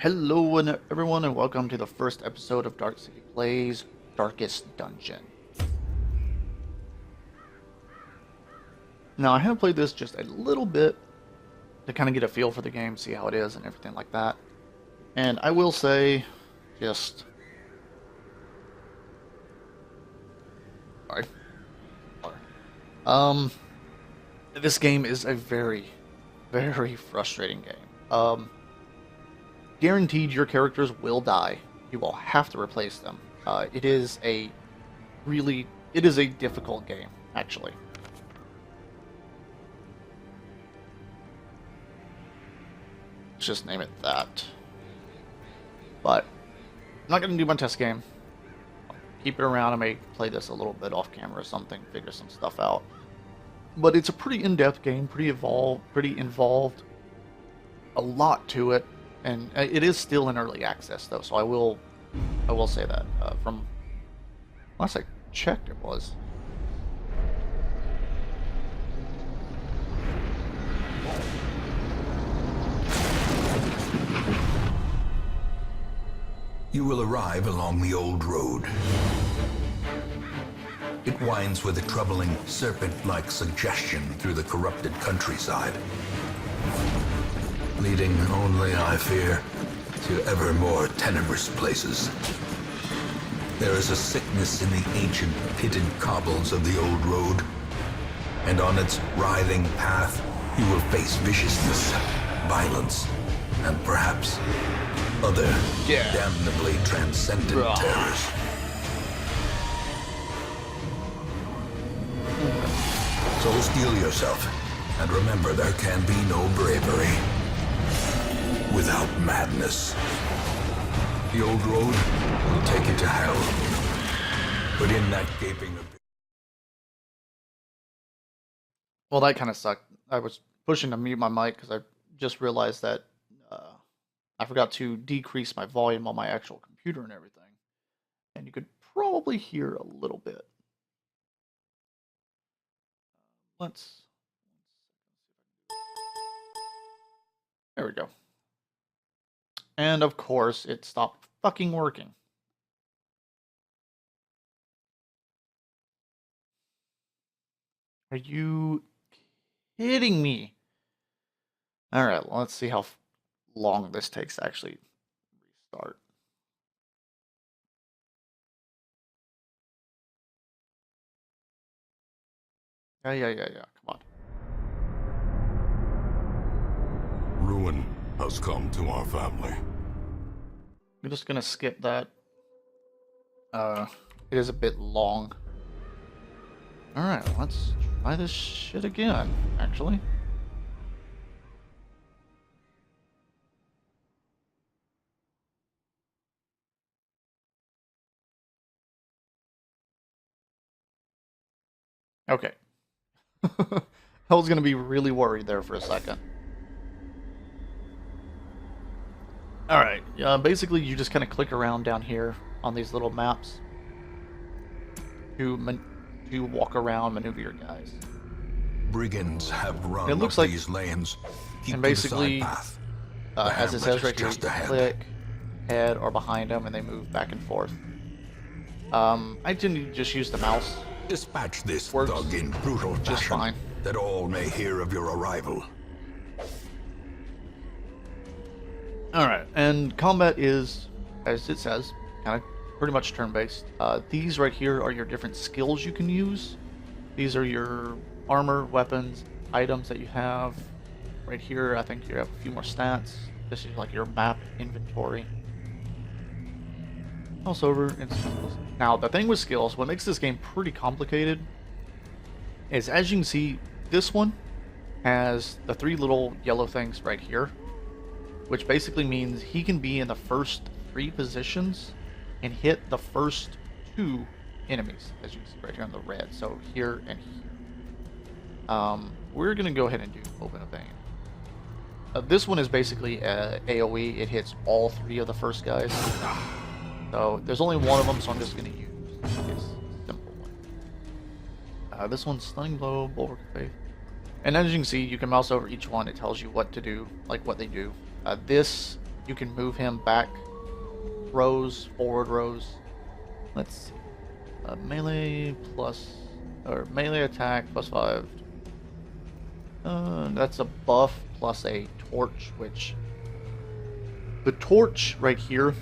Hello everyone and welcome to the first episode of DarkSIppy Plays Darkest Dungeon. Now I have played this just a little bit to kind of get a feel for the game, see how it is and everything like that. And I will say, just... Sorry. This game is a very, very frustrating game. Guaranteed your characters will die. You will have to replace them. It is a difficult game, actually. Let's just name it that. But I'm not going to do my test game. I'll keep it around. I may play this a little bit off camera or something, figure some stuff out. But it's a pretty in-depth game, pretty involved, a lot to it. And it is still in early access, though, so I will say that. From last I checked, it was. You will arrive along the old road. It winds with a troubling serpent-like suggestion through the corrupted countryside, leading only, I fear, to ever more tenebrous places. There is a sickness in the ancient pitted cobbles of the old road, and on its writhing path you will face viciousness, violence, and perhaps other damnably transcendent terrors. So steel yourself, and remember there can be no bravery without madness. The old road will take you to hell, but in that gaping abyss... Well, that kind of sucked. I was pushing to mute my mic because I just realized that I forgot to decrease my volume on my actual computer and everything. And you could probably hear a little bit. There we go. And of course, it stopped fucking working. Are you kidding me? Alright, well, let's see how long this takes to actually restart. Yeah. Come on. Ruin has come to our family. I'm just gonna skip that. It is a bit long. Alright, let's try this shit again, actually. Okay. I was gonna be really worried there for a second. Alright, basically you just kind of click around down here on these little maps to walk around, maneuver your guys. Brigands have run It looks up like, these lanes. Keep and to the basically, side path. as it says right here, you just ahead. click, head, or behind them, and they move back and forth. I tend to just use the mouse. Dispatch this Works thug in brutal just fashion, fine. that all may hear of your arrival. Alright, and combat is, as it says, kind of pretty much turn-based. These right here are your different skills you can use. These are your armor, weapons, items that you have. Right here, I think you have a few more stats. This is like your map inventory. Mouse over and skills. Now, the thing with skills, what makes this game pretty complicated is, as you can see, this one has the three little yellow things right here, which basically means he can be in the first 3 positions and hit the first 2 enemies, as you can see right here on the red. So here and here. We're going to go ahead and do Open a Vein. This one is basically AoE. It hits all 3 of the first guys. So there's only one of them, so I'm just going to use this simple one. This one's Stunning Blow, Bulwark of Faith. And as you can see, you can mouse over each one. It tells you what to do, like what they do. This you can move him back rows, forward rows. Let's see. Melee plus, or melee attack plus 5. That's a buff plus a torch, which the torch right here,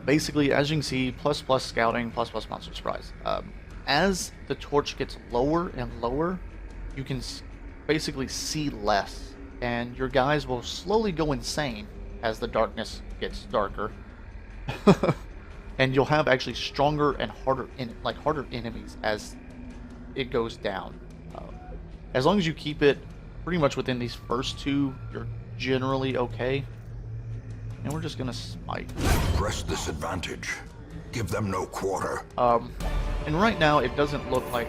basically, as you can see, plus scouting, plus monster surprise. As the torch gets lower and lower, you can basically see less, and your guys will slowly go insane as the darkness gets darker. And you'll have actually stronger and harder enemies as it goes down. As long as you keep it pretty much within these first two, you're generally okay. And we're just gonna smite. Press this advantage. Give them no quarter. And right now it doesn't look like.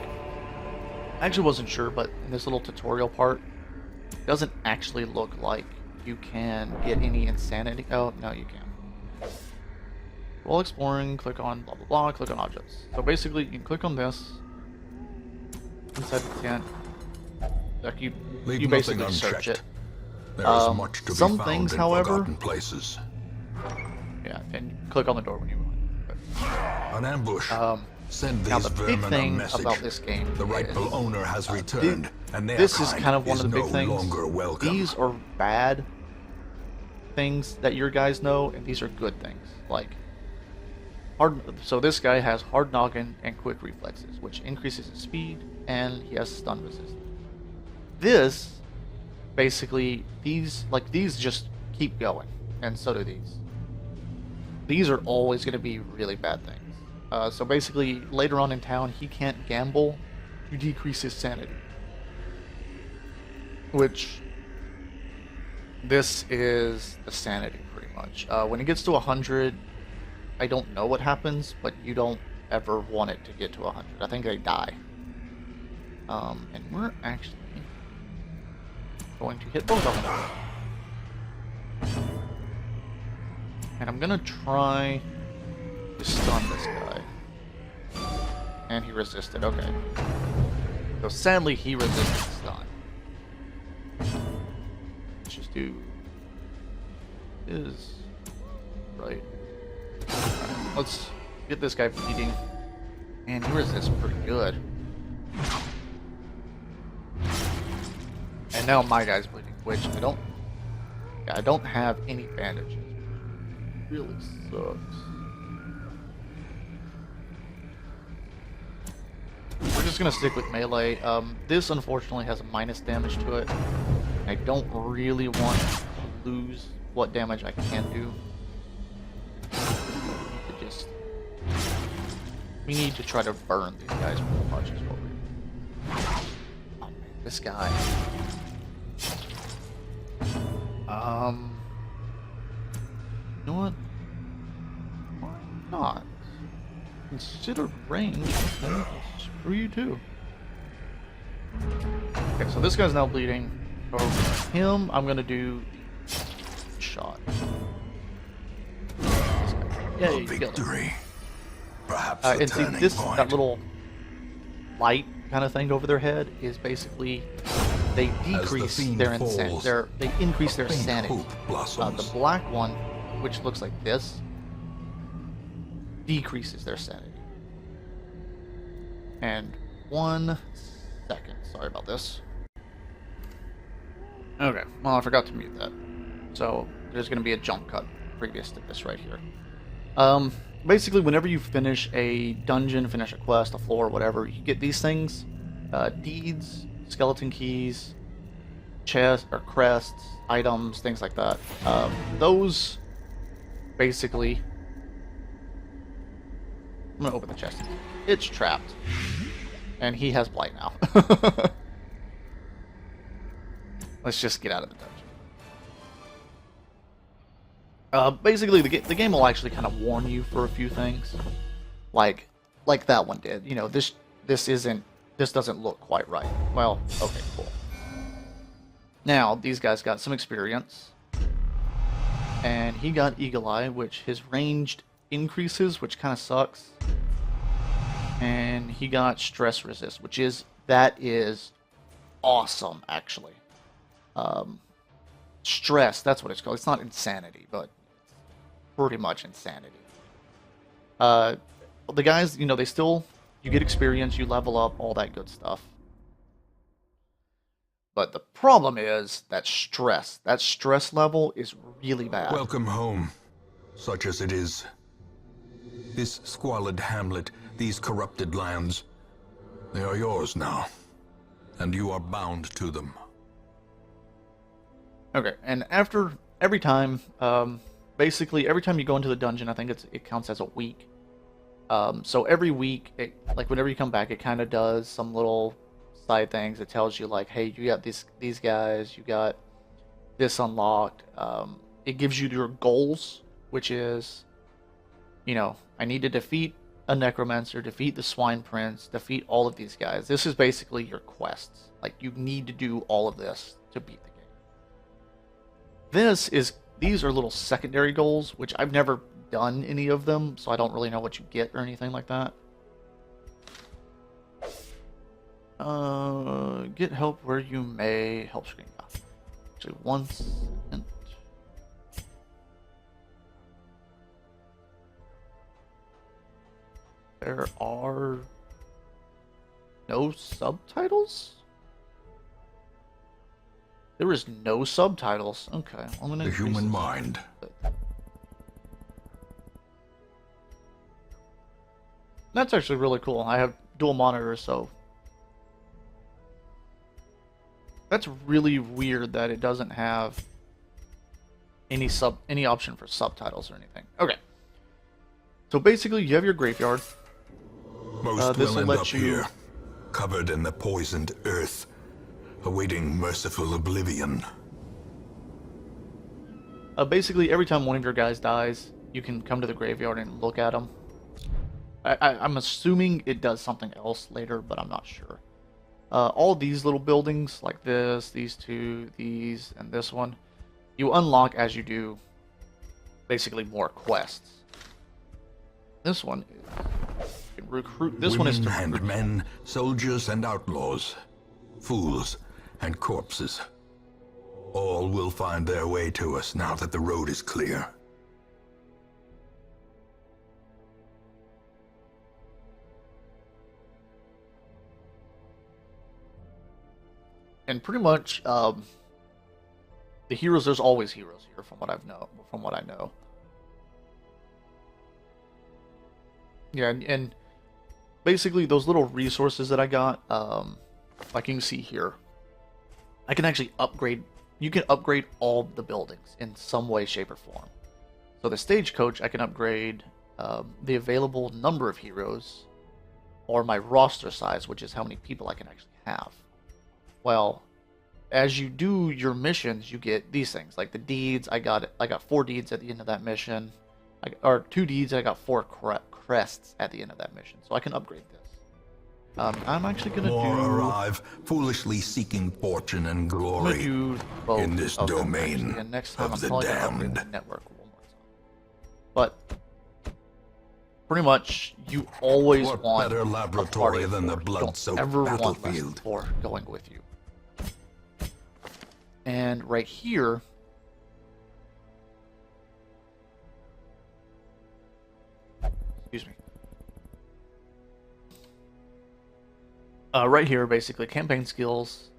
I actually wasn't sure, but in this little tutorial part, it doesn't actually look like you can get any insanity. Oh no, you can. While exploring, click on blah blah blah, click on objects. So basically, you can click on this inside the tent. Like you basically search it. There is much to some be found things, in however, forgotten places. Yeah, and click on the door when you want. An ambush. Send Now these the big vermin a thing message. about this game The rightful is, owner has returned, and their this is kind kind of one of the big no things. longer welcome. These are bad things that your guys know, and these are good things. Like so this guy has hard noggin and quick reflexes, which increases his speed, and he has stun resistance. This, basically, these just keep going, and so do these. These are always going to be really bad things. So basically, later on in town, he can't gamble to decrease his sanity. Which, this is the sanity, pretty much. When it gets to 100, I don't know what happens, but you don't ever want it to get to 100. I think they die. And we're actually going to hit both of them. And I'm gonna try to stun this guy. And he resisted, okay. So sadly he resisted the stun. Let's just do is right. Alright, let's get this guy bleeding. And he resists pretty good. And now my guy's bleeding, which I don't have any bandages. It really sucks. We're just gonna stick with melee. This unfortunately has a minus damage to it. I don't really want to lose what damage I can do. We need to try to burn these guys pretty much is what we. Oh man, this guy. You know what? Why not? Consider range. Okay, screw you too. Okay, so this guy's now bleeding. For him, I'm gonna do shot. Yeah, you victory. Perhaps and see this point. that little light kind of thing over their head is basically they decrease their insanity. They increase their sanity. The black one, which looks like this, decreases their sanity. And 1 second, sorry about this. Okay, well I forgot to mute that. So there's going to be a jump cut previous to this right here. Basically, whenever you finish a dungeon, finish a quest, a floor, whatever, you get these things. Deeds, skeleton keys, chests, or crests, items, things like that. Those, basically... I'm gonna open the chest. It's trapped. And he has blight now. Let's just get out of the dungeon. Basically, the game will actually kind of warn you for a few things, like that one did. You know, this doesn't look quite right. Well, okay, cool. Now these guys got some experience, and he got Eagle Eye, which his ranged increases, which kind of sucks, and he got Stress Resist, which is awesome actually. stress. That's what it's called. It's not insanity, but pretty much insanity. The guys, you know, they still, you get experience, you level up, all that good stuff. But the problem is that stress. That stress level is really bad. Welcome home, such as it is. This squalid hamlet, these corrupted lands, they are yours now, and you are bound to them. Okay, and after every time, basically every time you go into the dungeon, I think it counts as a week. So every week, like whenever you come back, it kind of does some little side things. It tells you like, hey, you got these guys, you got this unlocked. It gives you your goals, which is, you know, I need to defeat a necromancer, defeat the swine prince, defeat all of these guys. This is basically your quests. Like, you need to do all of this to beat the game. These are little secondary goals, which I've never done any of them, so I don't really know what you get or anything like that. Get help where you may. Help screen. Actually, once. There are no subtitles? There is no subtitles. Okay, I'm gonna. The human mind. That's actually really cool. I have dual monitors, so that's really weird that it doesn't have any option for subtitles or anything. Okay, so basically you have your graveyard. Most This will will end let up you- here, covered in the poisoned earth, awaiting merciful oblivion. Basically, every time one of your guys dies, you can come to the graveyard and look at them. I'm assuming it does something else later, but I'm not sure. All these little buildings, like this, these two, these, and this one, you unlock as you do basically more quests. This one is recruit. This one is to Women and recruit. men, soldiers and outlaws, fools and corpses. All will find their way to us now that the road is clear. And pretty much, the heroes. There's always heroes here, from what I know. Yeah, and basically those little resources that I got, like you can see here, I can actually upgrade. You can upgrade all the buildings in some way, shape, or form. So the stagecoach, I can upgrade the available number of heroes, or my roster size, which is how many people I can actually have. Well, as you do your missions, you get these things like the deeds. I got 4 deeds at the end of that mission, or 2 deeds. I got 4 crests at the end of that mission, so I can upgrade this. I'm actually gonna More arrive, foolishly seeking fortune and glory do both in this of them, domain actually, and next time of I'm the probably gonna upgrade damned. the network one more time. But pretty much, you always What want better a laboratory party than the force. You blood-soaked don't ever want less than battlefield? 4 going with you. And right here, excuse me. Right here, basically, campaign skills.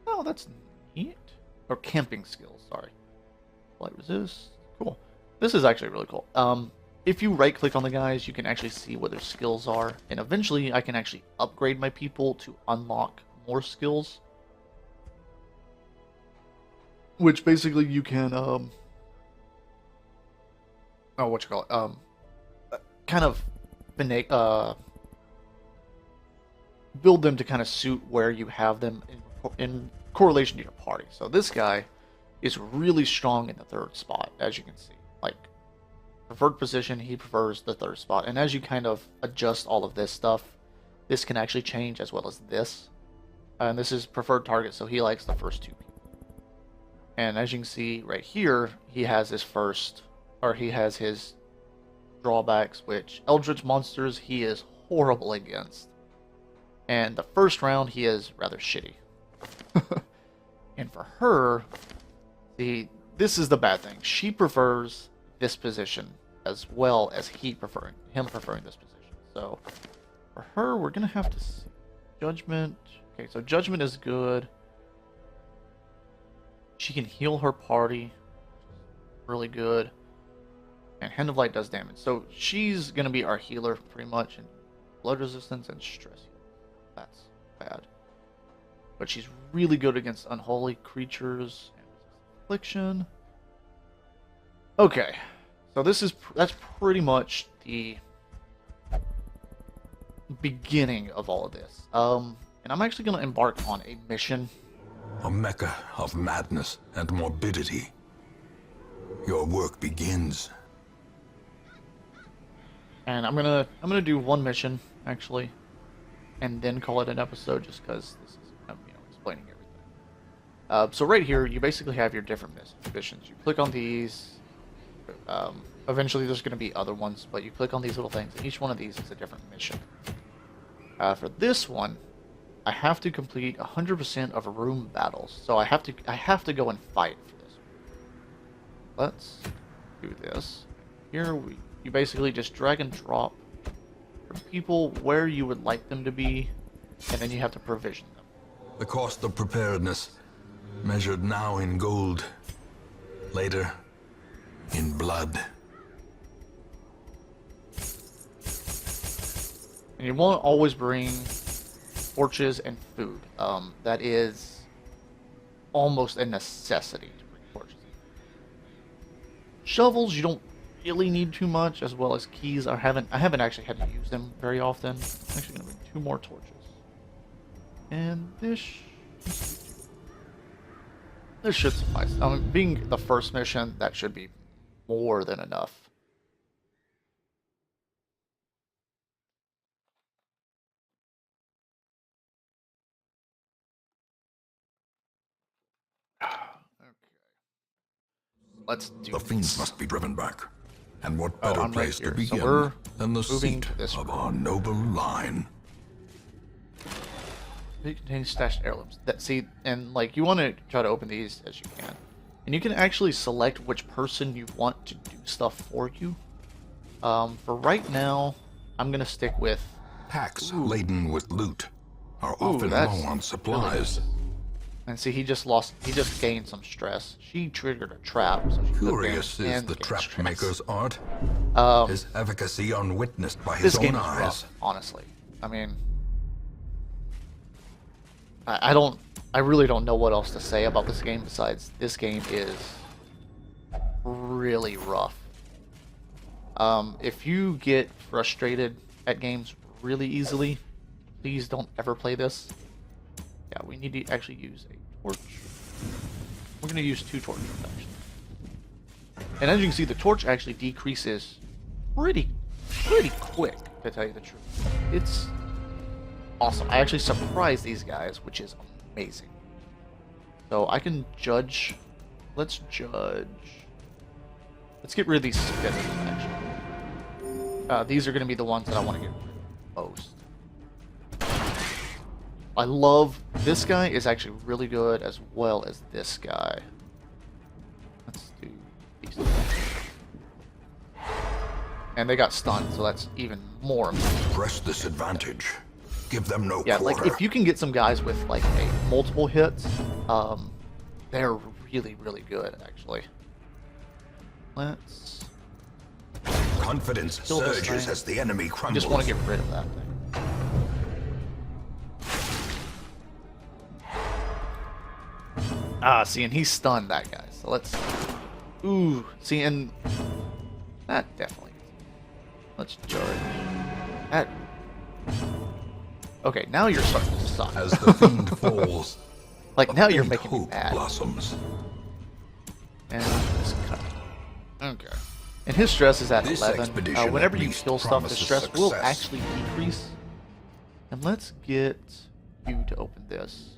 Oh, that's neat. Or camping skills, sorry. Light resist. Cool. This is actually really cool. If you right-click on the guys, you can actually see what their skills are. And eventually, I can actually upgrade my people to unlock more skills. Which basically you can, kind of build them to kind of suit where you have them in correlation to your party. So this guy is really strong in the 3rd spot, as you can see. Like, preferred position, he prefers the 3rd spot. And as you kind of adjust all of this stuff, this can actually change as well as this. And this is preferred target, so he likes the first 2 people. And as you can see right here, he has his drawbacks, which Eldritch monsters he is horrible against. And the first round he is rather shitty. And for her, This is the bad thing. She prefers this position as well as him preferring this position. So for her, we're gonna have to see. Judgment. Okay, so judgment is good. She can heal her party. Really good. And Hand of Light does damage. So she's gonna be our healer pretty much, and blood resistance and stress. That's bad. But she's really good against unholy creatures and affliction. Okay, so that's pretty much the beginning of all of this. And I'm actually gonna embark on a mission. A mecca of madness and morbidity. Your work begins. And I'm gonna do one mission actually, and then call it an episode, just because this is explaining everything. So right here, you basically have your different missions. You click on these. Eventually, there's going to be other ones, but you click on these little things, and each one of these is a different mission. For this one, I have to complete 100% of room battles, so I have to go and fight for this. Let's do this. Here you basically just drag and drop for people where you would like them to be, and then you have to provision them. The cost of preparedness, measured now in gold, later in blood. And you want to always bring torches and food. That is almost a necessity to bring torches. Shovels you don't really need too much, as well as keys. I haven't actually had to use them very often. I'm actually going to bring 2 more torches. And this should suffice. I mean, being the first mission, that should be more than enough. Okay. Let's do The this. fiends must be driven back. And what better I'm right place here. to So begin we're than the moving seat to this of room. our noble line? It contains stashed heirlooms. And like you want to try to open these as you can, and you can actually select which person you want to do stuff for you. For right now, I'm gonna stick with. Packs laden with loot are often that's low on supplies. really and see, he just gained some stress. She triggered a trap, so she took Curious damage is and the gained trap stress. maker's art. His efficacy unwitnessed by This his game own is eyes. rough, honestly. I mean, I really don't know what else to say about this game besides this game is really rough. If you get frustrated at games really easily, please don't ever play this. Yeah, we need to actually use a torch. We're going to use 2 torches, actually. And as you can see, the torch actually decreases pretty quick, to tell you the truth. It's awesome. I actually surprised these guys, which is amazing. So I can judge. Let's judge. Let's get rid of these spitters, actually. These are going to be the ones that I want to get rid of most. I love this guy is actually really good, as well as this guy. Let's do these two. And they got stunned, so that's even more amazing. Press this advantage. Give them no Yeah, quarter. like if you can get some guys with like multiple hits, they're really good actually. Let's Confidence kill this surges thing. as the enemy I crumbles. just want to get rid of that thing. See, and he's stunned, that guy. So let's. Ooh, see, and that definitely. Let's judge. That. Okay, now you're starting to suck. As the fiend falls, Like a now you're faint making me hope mad. blossoms. And just cut. Okay. And his stress is at This 11. expedition Whenever at you least kill stuff, the promises stress will success. actually decrease. And let's get you to open this.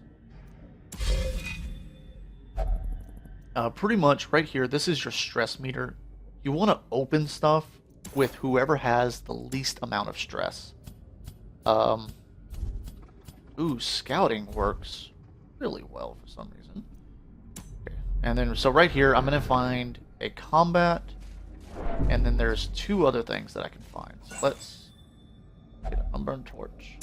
Pretty much right here, this is your stress meter. You want to open stuff with whoever has the least amount of stress. Ooh, scouting works really well for some reason. Okay, And then, so right here, I'm going to find a combat, and then there's 2 other things that I can find. So let's get an unburned torch.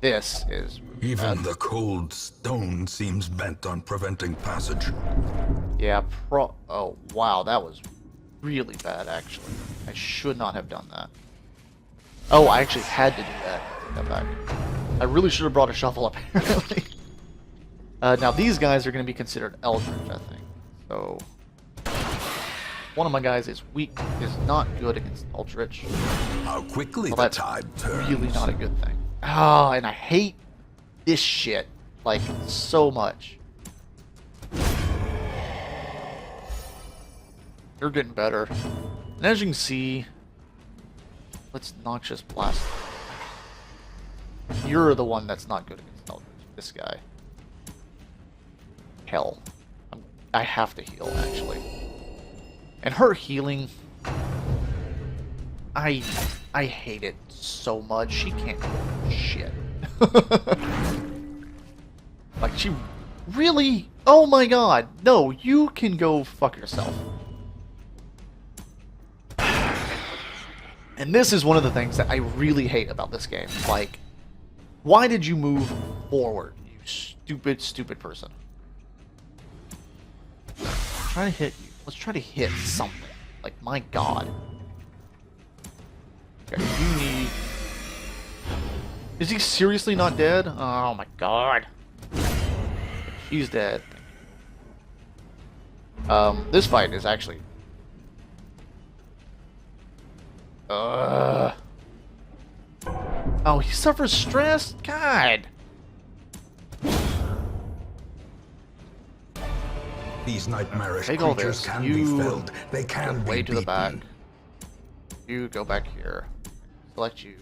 This is really Even bad. the cold stone seems bent on preventing passage. Yeah, oh, wow, that was really bad, actually. I should not have done that. Oh, I actually had to do that. Take that back. I really should have brought a shovel, apparently. Now, these guys are going to be considered Eldritch, I think. So, one of my guys is weak, is not good against Eldritch. How quickly Well, the that's tide turns. really not a good thing. Ah, and I hate this shit, like, so much. You're getting better. And as you can see, let's Noxious Blast. You're the one that's not good against Eldritch. This guy. Hell. I have to heal, actually. And her healing... I hate it so much. She can't do shit. Like, she... Really? Oh my god. No, you can go fuck yourself. And this is one of the things that I really hate about this game. Like, why did you move forward, you stupid, stupid person? Try to hit you. Let's try to hit something. Like, my god. Okay, you need... Is he seriously not dead? Oh my god. He's dead. This fight is actually... Oh, he suffers stress? God. These nightmarish Take all creatures this. can You be felled. They can go be way to the back. beaten. You go back here. Select you.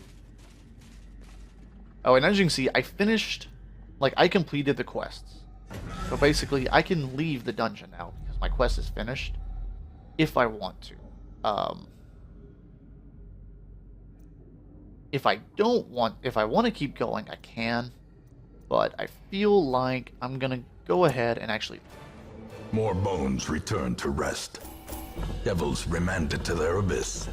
Oh, and as you can see, I finished... Like, I completed the quests. So basically, I can leave the dungeon now because my quest is finished. If I want to. If I want to keep going, I can. But I feel like I'm gonna go ahead and actually... More bones return to rest. Devils remanded to their abyss.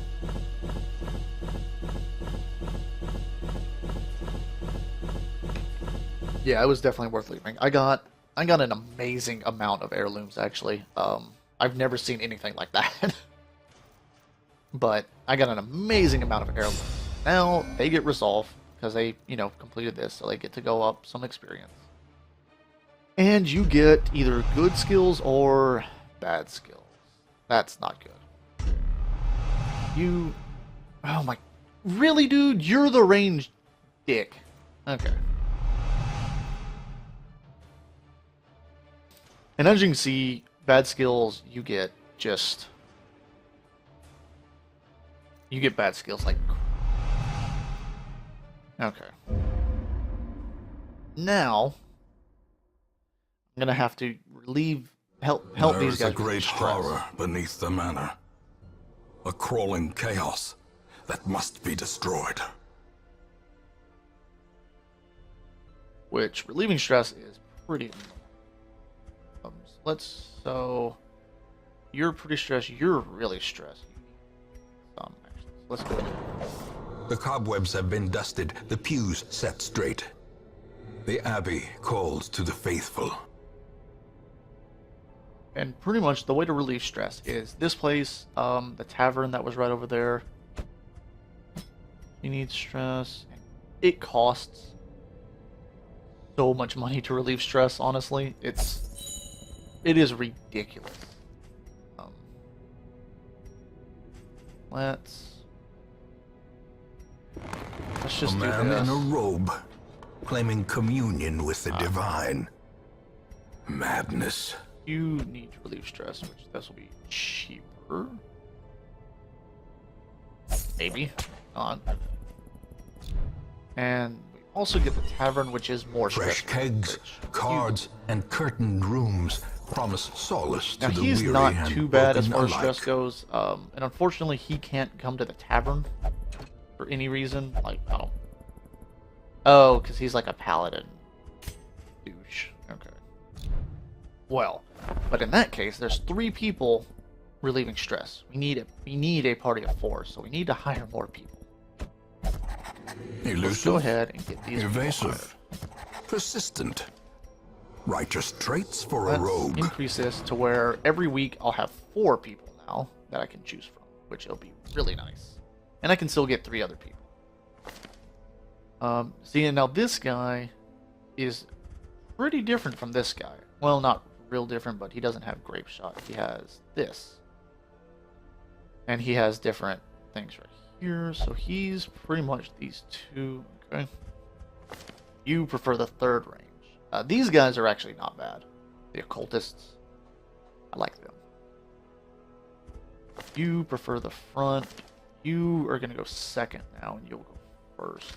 Yeah, it was definitely worth leaving. I got an amazing amount of heirlooms, actually. I've never seen anything like that. But I got an amazing amount of heirlooms. Now, they get resolved, because they, completed this, so they get to go up some experience. And you get either good skills or bad skills. That's not good. Oh my... Really, dude? You're the ranged dick. Okay. And as you can see, bad skills, you get bad skills like... Okay. Now, I'm gonna have to help these guys. There is a with great stress. horror beneath the manor. A crawling chaos that must be destroyed. Which relieving stress is pretty. So you're pretty stressed. You're really stressed. Actually, let's go. The cobwebs have been dusted, the pews set straight. The abbey calls to the faithful. And pretty much the way to relieve stress is this place, the tavern that was right over there. You need stress. It costs so much money to relieve stress, honestly. It is ridiculous. Let's just A do man this. in a robe, claiming communion with the divine. Madness. You need to relieve stress, which this will be cheaper. Maybe. Not. And we also get the tavern, which is more Fresh stress. kegs, cards, and curtained rooms promise solace Now to the he's weary not and too bad as broken far as stress alike. goes, and unfortunately he can't come to the tavern for any reason. Like, I don't... Oh, because he's like a paladin douche. Okay. well. But in that case, there's 3 people relieving stress. We need a party of 4, so we need to hire more people. Let's go ahead and get these people evasive, persistent, righteous traits for a Let's rogue. increase this to where every week I'll have 4 people now that I can choose from, which will be really nice. And I can still get 3 other people. See, and now this guy is pretty different from this guy. Well, not real different, but he doesn't have grape shot. He has this. And he has different things right here. So he's pretty much these 2. Okay. You prefer the 3rd range. These guys are actually not bad. The occultists. I like them. You prefer the front. You are going to go 2nd now, and you'll go 1st.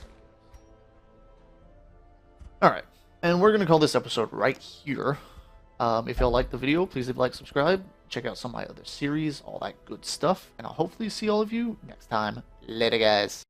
Alright, and we're going to call this episode right here. If y'all like the video, please leave a like, subscribe, check out some of my other series, all that good stuff, and I'll hopefully see all of you next time. Later, guys.